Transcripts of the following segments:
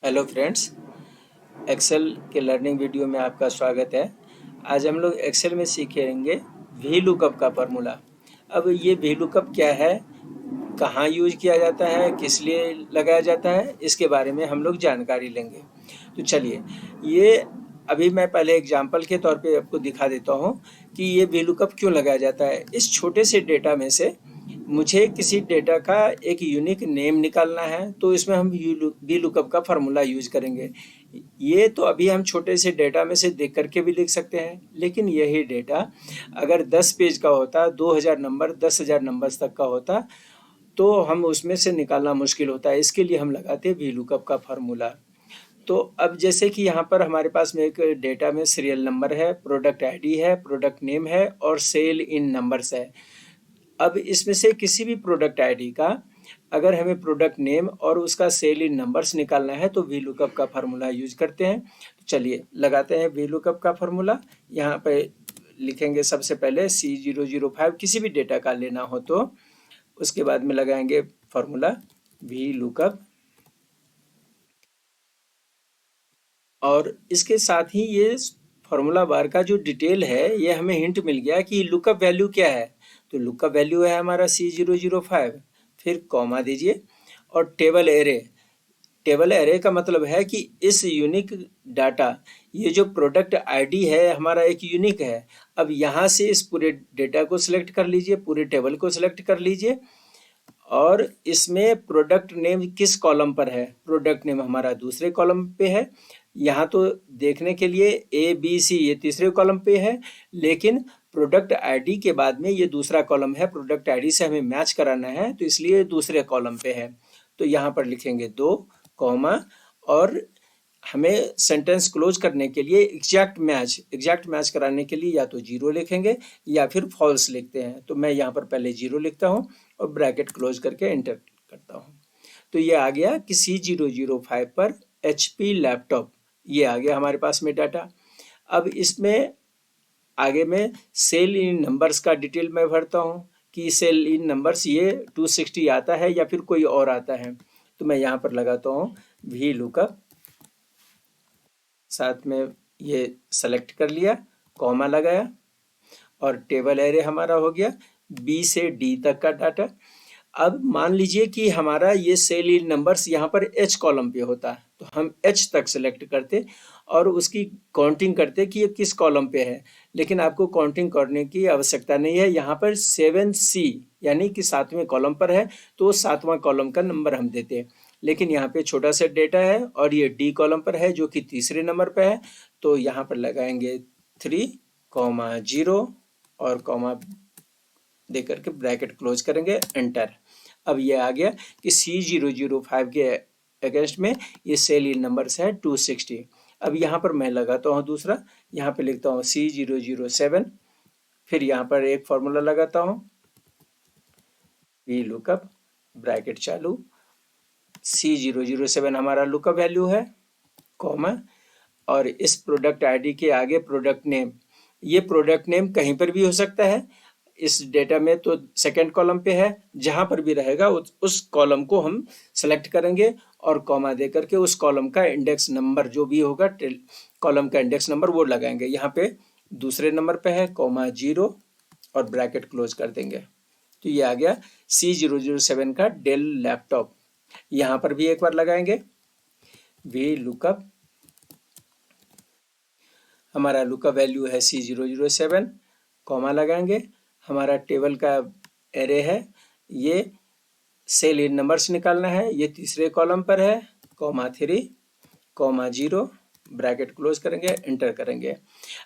Hello friends, Excel के learning video में आपका स्वागत है। आज हम लोग एक्सेल में सीखेंगे वी लुकअप का फार्मूला। अब ये वी लुकअप क्या है, कहाँ यूज किया जाता है, किस लिए लगाया जाता है, इसके बारे में हम लोग जानकारी लेंगे। तो चलिए, ये अभी मैं पहले एग्जाम्पल के तौर पे आपको दिखा देता हूँ कि ये वी लुकअप क्यों लगाया जाता है। इस छोटे से डेटा में से मुझे किसी डेटा का एक यूनिक नेम निकालना है, तो इसमें हम वी लुकअप का फार्मूला यूज करेंगे। ये तो अभी हम छोटे से डेटा में से देख करके भी लिख सकते हैं, लेकिन यही डेटा अगर 10 पेज का होता, 2000 नंबर, 10,000 नंबर्स तक का होता, तो हम उसमें से निकालना मुश्किल होता है। इसके लिए हम लगाते हैं वी लुकअप का फार्मूला। तो अब जैसे कि यहाँ पर हमारे पास में एक डेटा में सीरियल नंबर है, प्रोडक्ट आईडी है, प्रोडक्ट नेम है और सेल इन नंबर्स है। अब इसमें से किसी भी प्रोडक्ट आईडी का अगर हमें प्रोडक्ट नेम और उसका सेल इन नंबर्स निकालना है तो वी लुकअप का फार्मूला यूज करते हैं। तो चलिए लगाते हैं वी लुकअप का फार्मूला। यहाँ पे लिखेंगे सबसे पहले C005, किसी भी डेटा का लेना हो तो उसके बाद में लगाएंगे फार्मूला वी लुकअप। और इसके साथ ही ये फार्मूला बार का जो डिटेल है, ये हमें हिंट मिल गया कि लुकअप वैल्यू क्या है। तो लुकअप वैल्यू है हमारा C005, फिर कॉमा दीजिए और टेबल एरे। टेबल एरे का मतलब है कि इस यूनिक डाटा, ये जो प्रोडक्ट आईडी है हमारा एक यूनिक है। अब यहाँ से इस पूरे डेटा को सिलेक्ट कर लीजिए, पूरे टेबल को सिलेक्ट कर लीजिए और इसमें प्रोडक्ट नेम किस कॉलम पर है। प्रोडक्ट नेम हमारा दूसरे कॉलम पे है। यहाँ तो देखने के लिए ABC ये तीसरे कॉलम पे है, लेकिन प्रोडक्ट आईडी के बाद में ये दूसरा कॉलम है। प्रोडक्ट आईडी से हमें मैच कराना है, तो इसलिए दूसरे कॉलम पे है। तो यहाँ पर लिखेंगे 2 कॉमा, और हमें सेंटेंस क्लोज करने के लिए एग्जैक्ट मैच कराने के लिए या तो 0 लिखेंगे या फिर फॉल्स लिखते हैं। तो मैं यहाँ पर पहले 0 लिखता हूँ और ब्रैकेट क्लोज करके एंटर करता हूँ। तो ये आ गया कि C005 पर HP लैपटॉप, ये आ गया हमारे पास में डाटा। अब इसमें आगे में सेल इन नंबर्स का डिटेल मैं भरता हूँ कि सेल इन नंबर्स ये 260 आता है या फिर कोई और आता है। तो मैं यहाँ पर लगाता हूँ वी लुकअप, साथ में ये सेलेक्ट कर लिया, कॉमा लगाया और टेबल एरे हमारा हो गया B से D तक का डाटा। अब मान लीजिए कि हमारा ये सेल इन नंबर्स यहाँ पर H कॉलम पे होता है, तो हम H तक सेलेक्ट करते और उसकी काउंटिंग करते कि ये किस कॉलम पे है। लेकिन आपको काउंटिंग करने की आवश्यकता नहीं है। यहाँ पर 7C यानी कि 7वें कॉलम पर है, तो 7वां कॉलम का नंबर हम देते हैं। लेकिन यहाँ पे छोटा सा डेटा है और ये D कॉलम पर है जो कि तीसरे नंबर पे है, तो यहाँ पर लगाएंगे 3,0 और कॉमा दे करके ब्रैकेट क्लोज करेंगे, एंटर। अब ये आ गया कि C005 के अगेंस्ट में ये सेल इन नंबर्स है 260। अब यहाँ पर मैं लगाता हूँ दूसरा, यहाँ पे लिखता हूँ C007, फिर यहाँ पर एक फॉर्मूला लगाता हूँ वी लुकअप, ब्रैकेट चालू, C007 हमारा लुकअप वैल्यू है, कॉमा, और इस प्रोडक्ट आईडी के आगे प्रोडक्ट नेम। ये प्रोडक्ट नेम कहीं पर भी हो सकता है, इस डेटा में तो सेकंड कॉलम पे है, जहां पर भी रहेगा उस कॉलम को हम सेलेक्ट करेंगे और कॉमा दे करके उस कॉलम का इंडेक्स नंबर जो भी होगा, कॉलम का इंडेक्स नंबर वो लगाएंगे। यहाँ पे दूसरे नंबर पे है, कॉमा 0 और ब्रैकेट क्लोज कर देंगे। तो ये आ गया C007 का डेल लैपटॉप। यहाँ पर भी एक बार लगाएंगे वी लुकअप, हमारा लुकअप वैल्यू है C007, कॉमा लगाएंगे, हमारा टेबल का एरे है, ये सेल इन नंबर्स निकालना है, ये तीसरे कॉलम पर है, कॉमा 3, कॉमा 0, ब्रैकेट क्लोज करेंगे, एंटर करेंगे।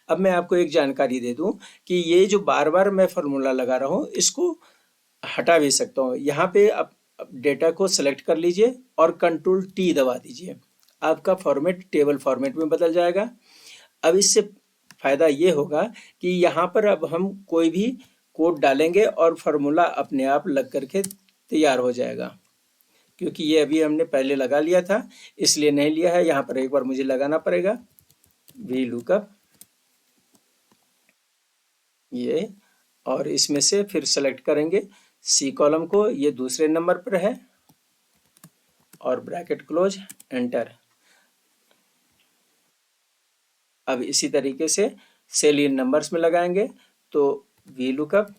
अब मैं आपको एक जानकारी दे दूं कि ये जो बार बार मैं फार्मूला लगा रहा हूँ, इसको हटा भी सकता हूँ। यहाँ पे आप डेटा को सेलेक्ट कर लीजिए और Ctrl+T दबा दीजिए, आपका फॉर्मेट टेबल फॉर्मेट में बदल जाएगा। अब इससे फायदा ये होगा कि यहाँ पर अब हम कोई भी कोड डालेंगे और फार्मूला अपने आप लग करके तैयार हो जाएगा। क्योंकि ये अभी हमने पहले लगा लिया था, इसलिए नहीं लिया है। यहाँ पर एक बार मुझे लगाना पड़ेगा वी लुकअप, ये, और इसमें से फिर सेलेक्ट करेंगे C कॉलम को, ये दूसरे नंबर पर है, और ब्रैकेट क्लोज, एंटर। अब इसी तरीके से सेल इन नंबर्स में लगाएंगे तो वी लुकअप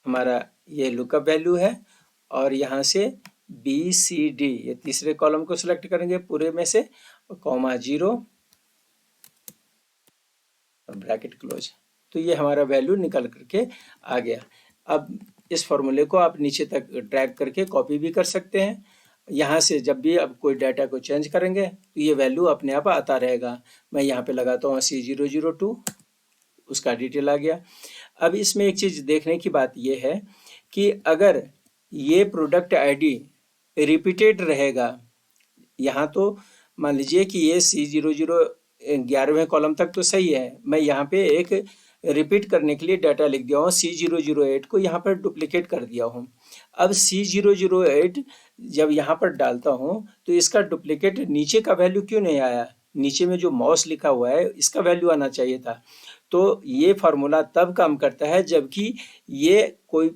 हमारा ये लुकअप वैल्यू है और यहाँ से बी सी डी ये तीसरे कॉलम को सिलेक्ट करेंगे पूरे में से, कॉमा 0 ब्रैकेट क्लोज। तो ये हमारा वैल्यू निकल करके आ गया। अब इस फॉर्मूले को आप नीचे तक ड्रैग करके कॉपी भी कर सकते हैं। यहाँ से जब भी अब कोई डाटा को चेंज करेंगे तो ये वैल्यू अपने आप आता रहेगा। मैं यहाँ पे लगाता हूँ C002, उसका डिटेल आ गया। अब इसमें एक चीज़ देखने की बात ये है कि अगर ये प्रोडक्ट आईडी रिपीटेड रहेगा, यहाँ तो मान लीजिए कि ये C00 11वें कॉलम तक तो सही है, मैं यहाँ पे एक रिपीट करने के लिए डाटा लिख दिया हूँ, C008 को यहाँ पर डुप्लीकेट कर दिया हूँ। अब C008 जब यहाँ पर डालता हूँ तो इसका डुप्लीकेट नीचे का वैल्यू क्यों नहीं आया? नीचे में जो मॉस लिखा हुआ है इसका वैल्यू आना चाहिए था। तो ये फार्मूला तब काम करता है जबकि ये कोई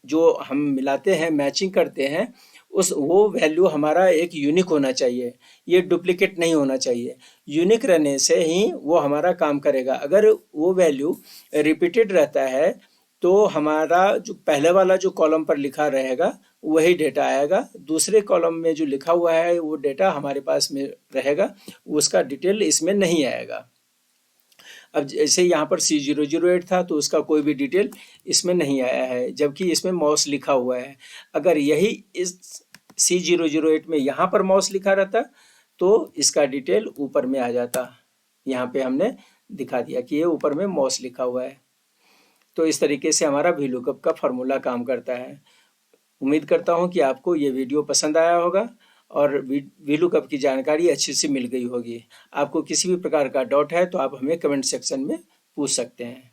जो हम मिलाते हैं, मैचिंग करते हैं, वो वैल्यू हमारा एक यूनिक होना चाहिए, ये डुप्लीकेट नहीं होना चाहिए। यूनिक रहने से ही वो हमारा काम करेगा। अगर वो वैल्यू रिपीटेड रहता है तो हमारा जो पहले वाला जो कॉलम पर लिखा रहेगा वही डेटा आएगा, दूसरे कॉलम में जो लिखा हुआ है वो डेटा हमारे पास में रहेगा, उसका डिटेल इसमें नहीं आएगा। अब जैसे यहाँ पर C008 था तो उसका कोई भी डिटेल इसमें नहीं आया है, जबकि इसमें मॉस लिखा हुआ है। अगर यही इस C008 में यहाँ पर मॉस लिखा रहता तो इसका डिटेल ऊपर में आ जाता। यहाँ पे हमने दिखा दिया कि ये वीलुकअप में मॉस लिखा हुआ है। तो इस तरीके से हमारा वीलुकअप का फॉर्मूला काम करता है। उम्मीद करता हूँ कि आपको ये वीडियो पसंद आया होगा और वीलुकअप की जानकारी अच्छी से मिल गई होगी। आपको किसी भी प्रकार का डाउट है तो आप हमें कमेंट सेक्शन में पूछ सकते हैं।